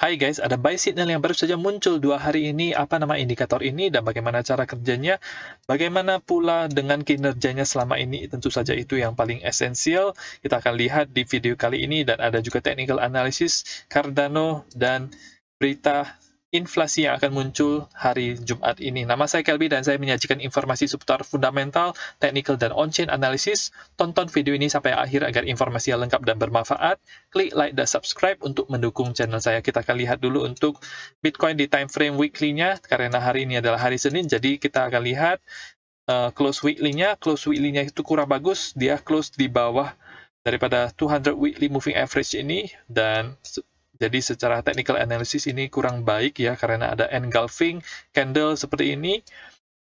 Hai guys, ada buy signal yang baru saja muncul 2 hari ini. Apa nama indikator ini dan bagaimana cara kerjanya? Bagaimana pula dengan kinerjanya selama ini? Tentu saja itu yang paling esensial. Kita akan lihat di video kali ini dan ada juga technical analysis, Cardano, dan berita inflasi yang akan muncul hari Jumat ini. Nama saya Kelby dan saya menyajikan informasi seputar fundamental, technical, dan on-chain analysis. Tonton video ini sampai akhir agar informasi yang lengkap dan bermanfaat. Klik like dan subscribe untuk mendukung channel saya. Kita akan lihat dulu untuk Bitcoin di time frame weekly-nya, karena hari ini adalah hari Senin, jadi kita akan lihat close weekly-nya. Close weekly-nya itu kurang bagus, dia close di bawah daripada 200 weekly moving average ini, dan jadi secara technical analysis ini kurang baik ya, karena ada engulfing candle seperti ini.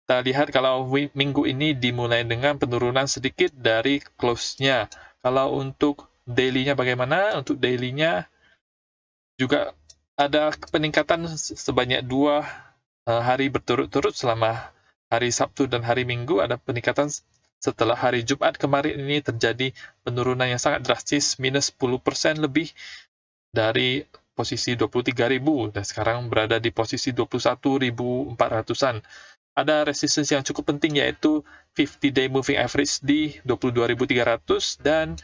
Kita lihat kalau minggu ini dimulai dengan penurunan sedikit dari close-nya. Kalau untuk daily-nya bagaimana? Untuk daily-nya juga ada peningkatan sebanyak 2 hari berturut-turut selama hari Sabtu dan hari Minggu. Ada peningkatan setelah hari Jumat kemarin ini terjadi penurunan yang sangat drastis, minus 10% lebih dari posisi 23.000 dan sekarang berada di posisi 21.400-an. Ada resistance yang cukup penting yaitu 50-day moving average di 22.300 dan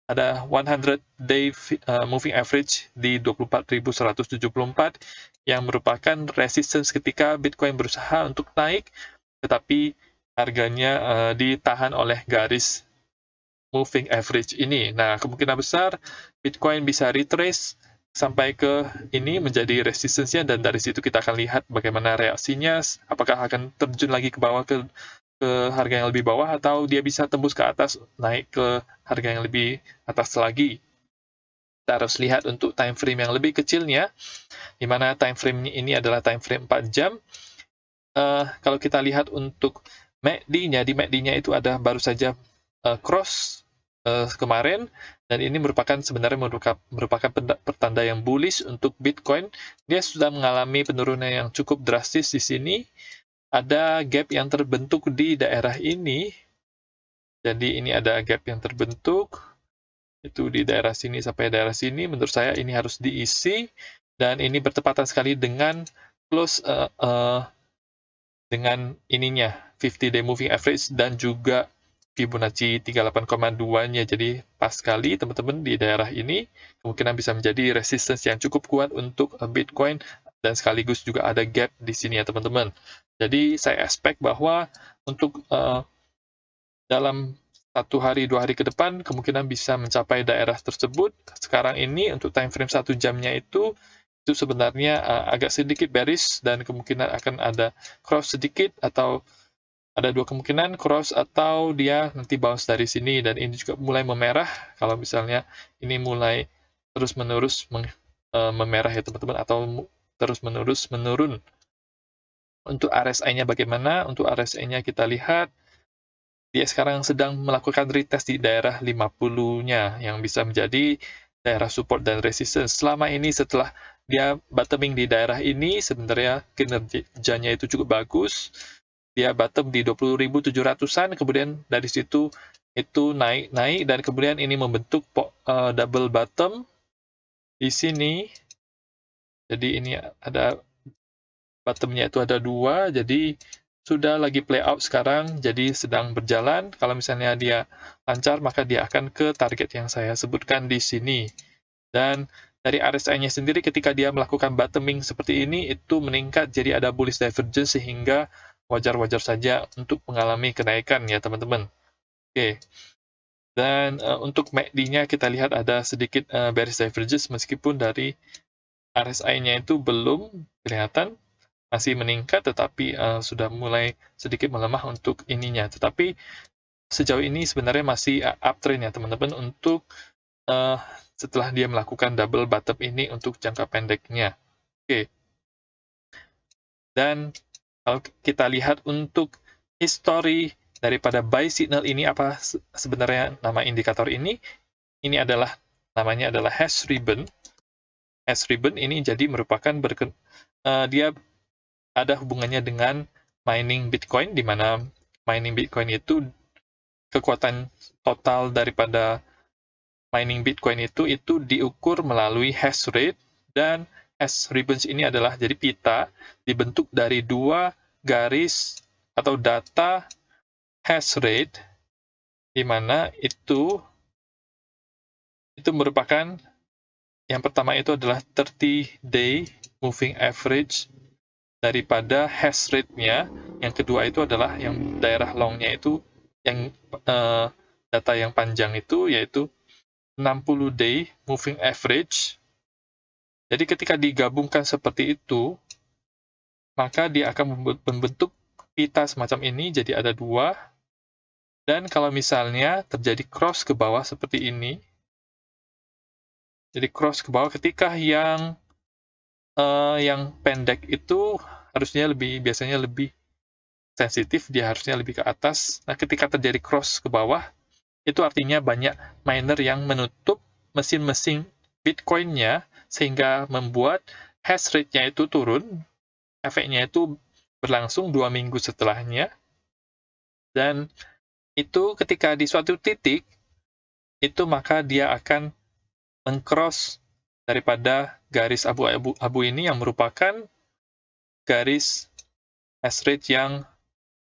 ada 100-day moving average di 24.174 yang merupakan resistance ketika Bitcoin berusaha untuk naik, tetapi harganya ditahan oleh garis moving average ini. Nah, kemungkinan besar Bitcoin bisa retrace sampai ke ini menjadi resistance-nya, dan dari situ kita akan lihat bagaimana reaksinya, apakah akan terjun lagi ke bawah ke harga yang lebih bawah atau dia bisa tembus ke atas naik ke harga yang lebih atas lagi. Kita harus lihat untuk time frame yang lebih kecilnya, di mana time frame ini adalah time frame 4 jam. Kalau kita lihat untuk MACD-nya, di MACD-nya itu ada baru saja cross kemarin, dan ini sebenarnya merupakan pertanda yang bullish untuk Bitcoin. Dia sudah mengalami penurunan yang cukup drastis di sini. Ada gap yang terbentuk di daerah ini. Jadi ini ada gap yang terbentuk, itu di daerah sini sampai daerah sini. Menurut saya ini harus diisi, dan ini bertepatan sekali dengan close dengan ininya 50-day moving average dan juga Fibonacci 38,2-nya. Jadi pas sekali teman-teman di daerah ini kemungkinan bisa menjadi resistance yang cukup kuat untuk Bitcoin, dan sekaligus juga ada gap di sini ya teman-teman. Jadi saya expect bahwa untuk dalam 1 hari 2 hari ke depan kemungkinan bisa mencapai daerah tersebut. Sekarang ini untuk time frame 1 jamnya itu sebenarnya agak sedikit bearish, dan kemungkinan akan ada cross sedikit, atau ada 2 kemungkinan, cross atau dia nanti bounce dari sini, dan ini juga mulai memerah kalau misalnya ini mulai terus-menerus memerah ya teman-teman, atau terus-menerus menurun. Untuk RSI-nya bagaimana? Untuk RSI-nya kita lihat dia sekarang sedang melakukan retest di daerah 50-nya yang bisa menjadi daerah support dan resistance. Selama ini setelah dia bottoming di daerah ini, sebenarnya kinerjanya itu cukup bagus. Dia bottom di 20.700-an, kemudian dari situ itu naik dan kemudian ini membentuk double bottom di sini. Jadi ini ada bottomnya itu ada 2, jadi sudah lagi play out sekarang, jadi sedang berjalan. Kalau misalnya dia lancar, maka dia akan ke target yang saya sebutkan di sini. Dan dari RSI-nya sendiri ketika dia melakukan bottoming seperti ini, itu meningkat, jadi ada bullish divergence, sehingga wajar-wajar saja untuk mengalami kenaikan ya teman-teman. Oke. Dan untuk MACD-nya kita lihat ada sedikit bearish divergence, meskipun dari RSI-nya itu belum kelihatan, masih meningkat, tetapi sudah mulai sedikit melemah untuk ininya. Tetapi sejauh ini sebenarnya masih uptrend ya teman-teman untuk setelah dia melakukan double bottom ini untuk jangka pendeknya. Oke. Dan kalau kita lihat untuk history daripada buy signal ini, apa sebenarnya nama indikator ini? Ini adalah namanya adalah hash ribbon. Hash ribbon ini jadi merupakan dia ada hubungannya dengan mining Bitcoin, di mana mining Bitcoin itu kekuatan total daripada mining Bitcoin itu diukur melalui hash rate, dan hash ribbons ini adalah jadi pita dibentuk dari dua garis atau data hash rate, di mana itu merupakan yang pertama itu adalah 30-day moving average daripada hash rate-nya. Yang kedua itu adalah yang daerah long-nya itu, yang data yang panjang itu, yaitu 60-day moving average. Jadi ketika digabungkan seperti itu, maka dia akan membentuk pita semacam ini, jadi ada dua. Dan kalau misalnya terjadi cross ke bawah seperti ini, jadi cross ke bawah ketika yang pendek itu biasanya lebih sensitif, dia harusnya lebih ke atas. Nah, ketika terjadi cross ke bawah, itu artinya banyak miner yang menutup mesin-mesin Bitcoin-nya, sehingga membuat hash rate-nya itu turun. Efeknya itu berlangsung 2 minggu setelahnya. Dan itu ketika di suatu titik, itu maka dia akan meng-cross daripada garis abu-abu ini, yang merupakan garis hash rate yang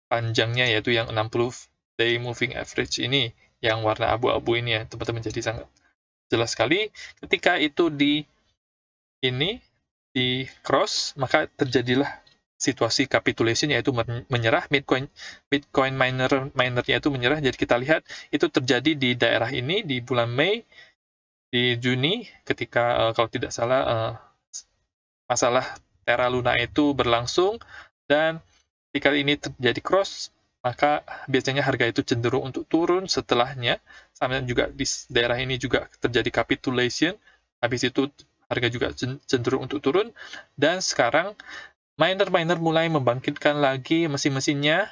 panjangnya, yaitu yang 60-day moving average ini, yang warna abu-abu ini ya, teman-teman. Jadi sangat jelas sekali ketika itu di cross, maka terjadilah situasi capitulation, yaitu menyerah. Bitcoin minernya itu menyerah. Jadi kita lihat itu terjadi di daerah ini di bulan Mei, di Juni, ketika kalau tidak salah masalah Terra Luna itu berlangsung, dan ketika ini terjadi cross, maka biasanya harga itu cenderung untuk turun setelahnya. Sama juga di daerah ini juga terjadi capitulation, habis itu harga juga cenderung untuk turun. Dan sekarang miner mulai membangkitkan lagi mesin-mesinnya,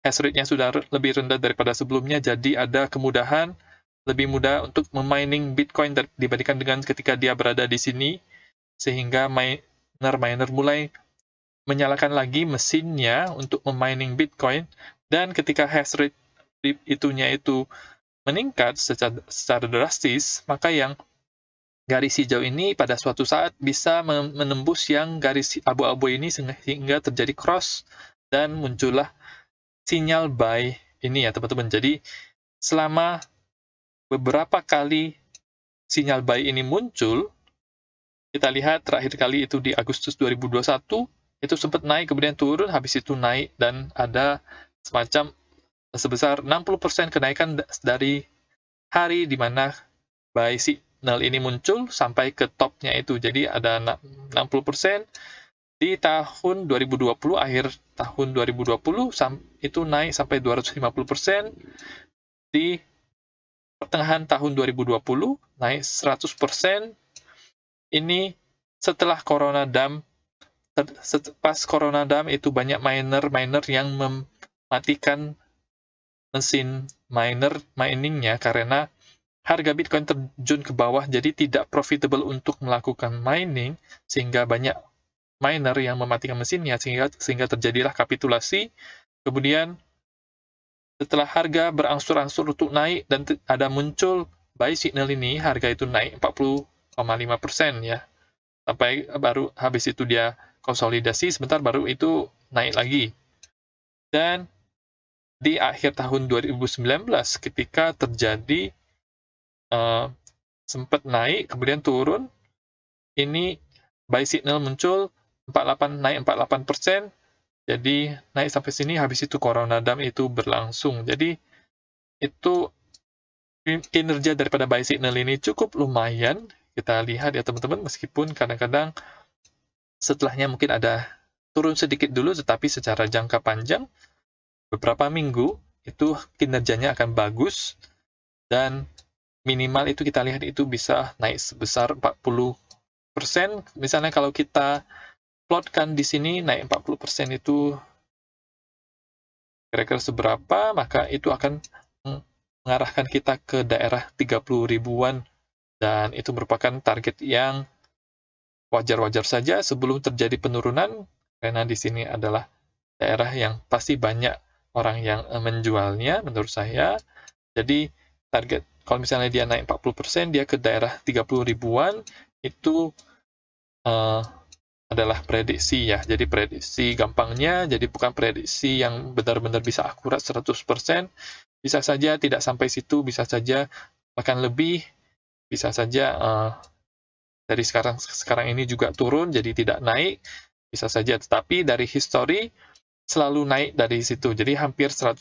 hash rate-nya sudah lebih rendah daripada sebelumnya, jadi ada kemudahan, lebih mudah untuk memining Bitcoin dibandingkan dengan ketika dia berada di sini, sehingga miner mulai menyalakan lagi mesinnya untuk memining Bitcoin. Dan ketika hash rate itu meningkat secara drastis, maka yang garis hijau ini pada suatu saat bisa menembus yang garis abu-abu ini, sehingga terjadi cross dan muncullah sinyal buy ini ya teman-teman. Jadi selama beberapa kali sinyal buy ini muncul, kita lihat terakhir kali itu di Agustus 2021, itu sempat naik, kemudian turun, habis itu naik, dan ada semacam sebesar 60% kenaikan dari hari di mana buy signal ini muncul sampai ke topnya itu. Jadi ada 60% di tahun 2020, akhir tahun 2020 itu naik sampai 250%. Di pertengahan tahun 2020 naik 100%. Ini setelah Corona Dump. Pas Corona Dump itu banyak miner yang mematikan mesin miningnya karena harga Bitcoin terjun ke bawah, jadi tidak profitable untuk melakukan mining, sehingga banyak miner yang mematikan mesinnya, sehingga terjadilah kapitulasi. Kemudian setelah harga berangsur-angsur untuk naik dan ada muncul buy signal ini, harga itu naik 40,5% ya, sampai baru habis itu dia konsolidasi sebentar, baru itu naik lagi. Dan di akhir tahun 2019 ketika terjadi sempat naik kemudian turun, ini buy signal muncul, naik 48%, jadi naik sampai sini, habis itu Corona Dump itu berlangsung. Jadi itu kinerja daripada buy signal ini cukup lumayan kita lihat ya teman-teman, meskipun kadang-kadang setelahnya mungkin ada turun sedikit dulu, tetapi secara jangka panjang beberapa minggu itu kinerjanya akan bagus, dan minimal itu kita lihat itu bisa naik sebesar 40%. Misalnya kalau kita plotkan di sini naik 40% itu kira-kira seberapa, maka itu akan mengarahkan kita ke daerah 30 ribuan, dan itu merupakan target yang wajar-wajar saja sebelum terjadi penurunan, karena di sini adalah daerah yang pasti banyak orang yang menjualnya menurut saya. Jadi target kalau misalnya dia naik 40%, dia ke daerah 30 ribuan, itu adalah prediksi ya. Jadi prediksi gampangnya, jadi bukan prediksi yang benar-benar bisa akurat 100%. Bisa saja tidak sampai situ, bisa saja bahkan lebih, bisa saja dari sekarang ini juga turun, jadi tidak naik, bisa saja. Tetapi dari history selalu naik dari situ. Jadi hampir 100%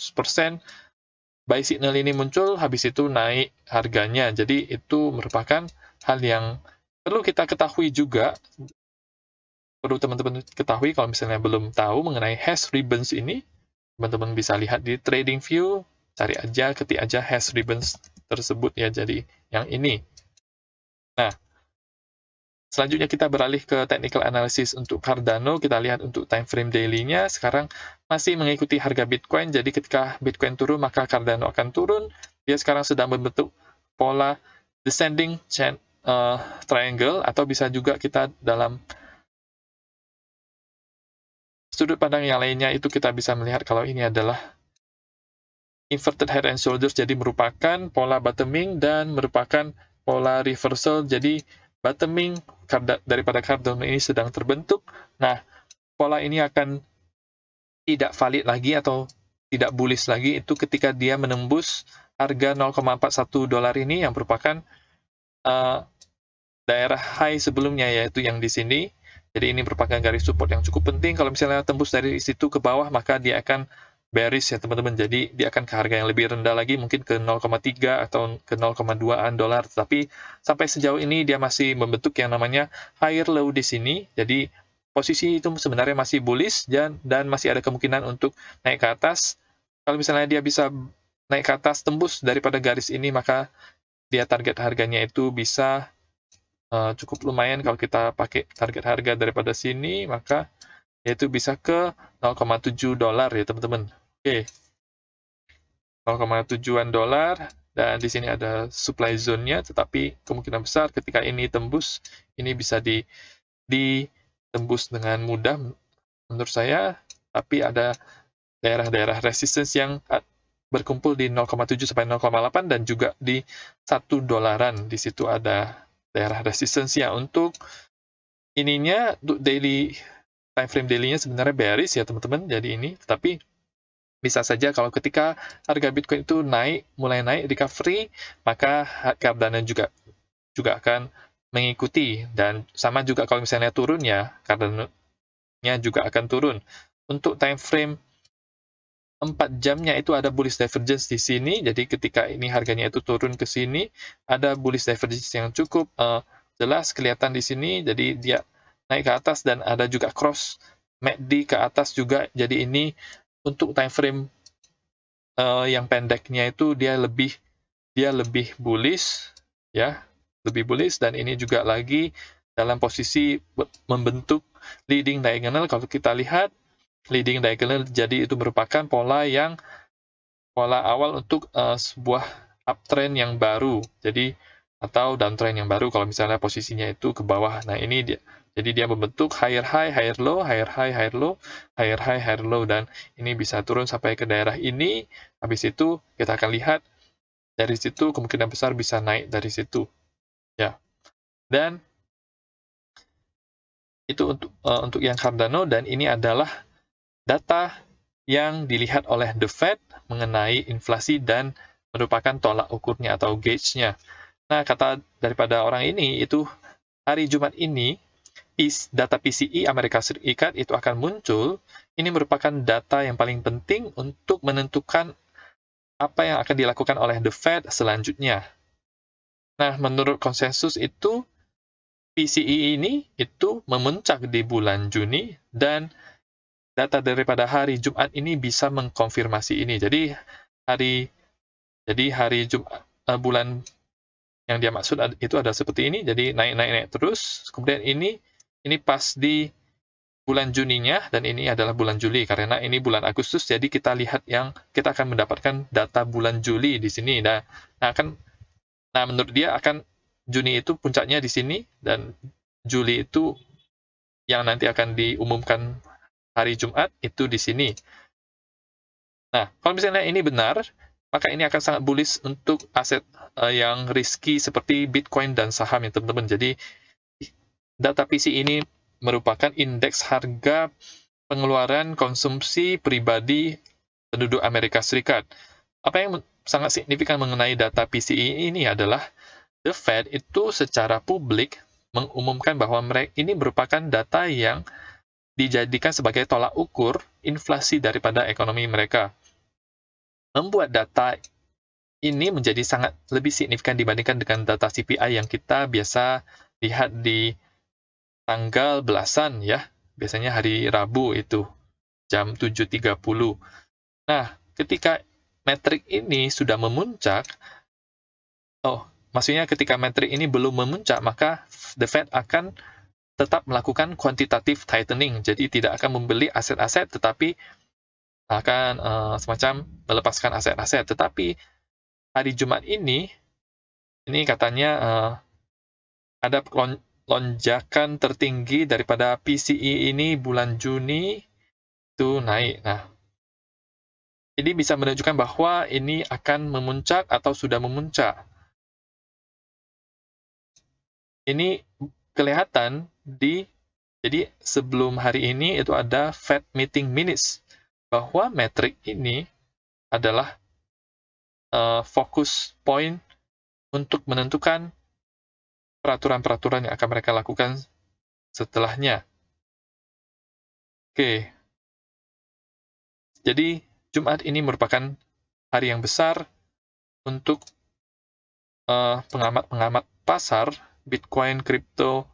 buy signal ini muncul, habis itu naik harganya. Jadi itu merupakan hal yang perlu kita ketahui juga. Perlu teman-teman ketahui kalau misalnya belum tahu mengenai hash ribbons ini, teman-teman bisa lihat di trading view, cari aja, ketik aja hash ribbons tersebut ya, jadi yang ini. Nah, selanjutnya kita beralih ke technical analysis untuk Cardano. Kita lihat untuk time frame daily-nya, sekarang masih mengikuti harga Bitcoin, jadi ketika Bitcoin turun, maka Cardano akan turun. Dia sekarang sedang membentuk pola descending triangle, atau bisa juga kita dalam sudut pandang yang lainnya itu kita bisa melihat kalau ini adalah inverted head and shoulders, jadi merupakan pola bottoming dan merupakan pola reversal. Jadi bottoming daripada Cardano ini sedang terbentuk. Nah, pola ini akan tidak valid lagi atau tidak bullish lagi itu ketika dia menembus harga 0,41 dolar ini yang merupakan daerah high sebelumnya, yaitu yang di sini. Jadi ini merupakan garis support yang cukup penting. Kalau misalnya tembus dari situ ke bawah, maka dia akan bearish ya teman-teman. Jadi dia akan ke harga yang lebih rendah lagi, mungkin ke 0,3 atau ke 0,2-an dolar. Tapi sampai sejauh ini dia masih membentuk yang namanya higher low di sini. Jadi posisi itu sebenarnya masih bullish dan masih ada kemungkinan untuk naik ke atas. Kalau misalnya dia bisa naik ke atas tembus daripada garis ini, maka dia target harganya itu bisa cukup lumayan. Kalau kita pakai target harga daripada sini, maka yaitu bisa ke 0,7 dolar ya teman-teman. Oke, 0,7-an dolar, dan di sini ada supply zone-nya, tetapi kemungkinan besar ketika ini tembus, ini bisa ditembus dengan mudah menurut saya, tapi ada daerah-daerah resistance yang berkumpul di 0,7 sampai 0,8 dan juga di 1 dolaran. Di situ ada daerah resistance ya. Untuk ininya, untuk daily time frame daily-nya sebenarnya bearish ya teman-teman, jadi ini, tetapi bisa saja kalau ketika harga Bitcoin itu mulai naik recovery, maka Cardano juga akan mengikuti, dan sama juga kalau misalnya turun ya Cardano-nya juga akan turun. Untuk time frame 4 jamnya itu ada bullish divergence di sini, jadi ketika ini harganya itu turun ke sini, ada bullish divergence yang cukup jelas kelihatan di sini, jadi dia naik ke atas dan ada juga cross MACD ke atas juga. Jadi ini untuk time frame yang pendeknya itu dia lebih bullish ya, lebih bullish, dan ini juga lagi dalam posisi membentuk leading diagonal. Kalau kita lihat leading diagonal, jadi itu merupakan pola awal untuk sebuah uptrend yang baru, jadi atau downtrend yang baru kalau misalnya posisinya itu ke bawah. Nah, ini dia. Jadi dia membentuk higher high, higher low, higher high, higher low, higher high, higher low, dan ini bisa turun sampai ke daerah ini. Habis itu kita akan lihat dari situ kemungkinan besar bisa naik dari situ. Ya. Dan itu untuk yang Cardano, dan ini adalah data yang dilihat oleh The Fed mengenai inflasi dan merupakan tolak ukurnya atau gauge-nya. Nah, kata daripada orang ini itu hari Jumat ini data PCE Amerika Serikat itu akan muncul. Ini merupakan data yang paling penting untuk menentukan apa yang akan dilakukan oleh The Fed selanjutnya. Nah, menurut konsensus itu PCE ini itu memuncak di bulan Juni, dan data daripada hari Jumat ini bisa mengkonfirmasi ini. Jadi hari Jumat bulan yang dia maksud itu ada seperti ini, jadi naik terus. Kemudian ini pas di bulan Juninya, dan ini adalah bulan Juli karena ini bulan Agustus. Jadi kita lihat kita akan mendapatkan data bulan Juli di sini. Nah, menurut dia akan Juni itu puncaknya di sini, dan Juli itu yang nanti akan diumumkan hari Jumat itu di sini. Nah, kalau misalnya ini benar, maka ini akan sangat bullish untuk aset yang risky seperti Bitcoin dan saham ya teman-teman. Jadi data PC ini merupakan indeks harga pengeluaran konsumsi pribadi penduduk Amerika Serikat. Apa yang sangat signifikan mengenai data PCE ini adalah The Fed itu secara publik mengumumkan bahwa ini merupakan data yang dijadikan sebagai tolak ukur inflasi daripada ekonomi mereka. Membuat data ini menjadi sangat lebih signifikan dibandingkan dengan data CPI yang kita biasa lihat di tanggal belasan ya, biasanya hari Rabu itu, jam 7.30. Nah, ketika metrik ini sudah memuncak, maksudnya ketika metrik ini belum memuncak, maka The Fed akan tetap melakukan quantitative tightening, jadi tidak akan membeli aset-aset, tetapi akan semacam melepaskan aset-aset. Tetapi hari Jumat ini katanya ada lonjakan tertinggi daripada PCE ini bulan Juni itu naik. Nah, ini bisa menunjukkan bahwa ini akan memuncak atau sudah memuncak. Ini kelihatan jadi sebelum hari ini itu ada Fed Meeting Minutes, bahwa metrik ini adalah fokus point untuk menentukan peraturan-peraturan yang akan mereka lakukan setelahnya. Oke. Jadi, Jumat ini merupakan hari yang besar untuk pengamat-pengamat pasar, Bitcoin, kripto,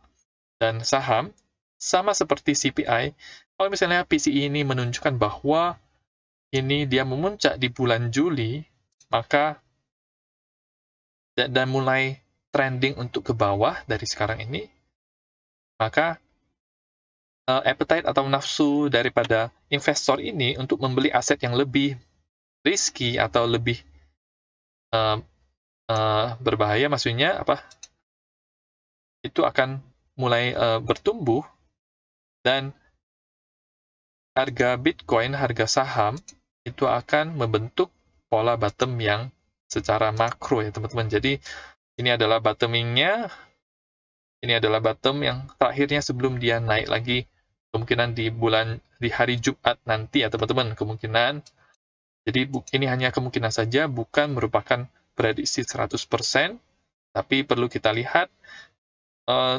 dan saham, sama seperti CPI. Kalau misalnya PCE ini menunjukkan bahwa ini dia memuncak di bulan Juli, maka dan mulai trending untuk ke bawah dari sekarang ini, maka appetite atau nafsu daripada investor ini untuk membeli aset yang lebih risky atau lebih berbahaya, maksudnya apa? Itu akan mulai bertumbuh, dan harga Bitcoin, harga saham itu akan membentuk pola bottom yang secara makro ya teman-teman. Jadi ini adalah bottoming-nya, ini adalah bottom yang terakhirnya sebelum dia naik lagi kemungkinan di hari Jumat nanti ya teman-teman, kemungkinan. Jadi ini hanya kemungkinan saja, bukan merupakan prediksi 100%, tapi perlu kita lihat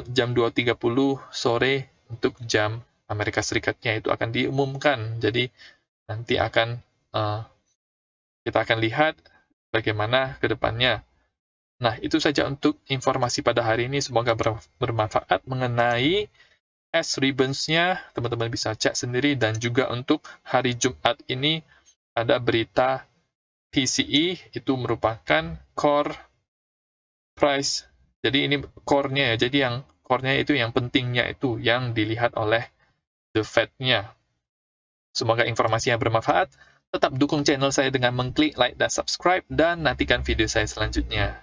jam 2.30 sore untuk jam Amerika Serikatnya itu akan diumumkan. Jadi nanti kita akan lihat bagaimana ke depannya. Nah, itu saja untuk informasi pada hari ini. Semoga bermanfaat mengenai S-Ribbons-nya. Teman-teman bisa cek sendiri. Dan juga untuk hari Jumat ini ada berita PCE, itu merupakan core price. Jadi ini core-nya ya. Jadi yang core-nya itu, yang pentingnya itu, yang dilihat oleh The Fed-nya. Semoga informasinya bermanfaat. Tetap dukung channel saya dengan mengklik like dan subscribe, dan nantikan video saya selanjutnya.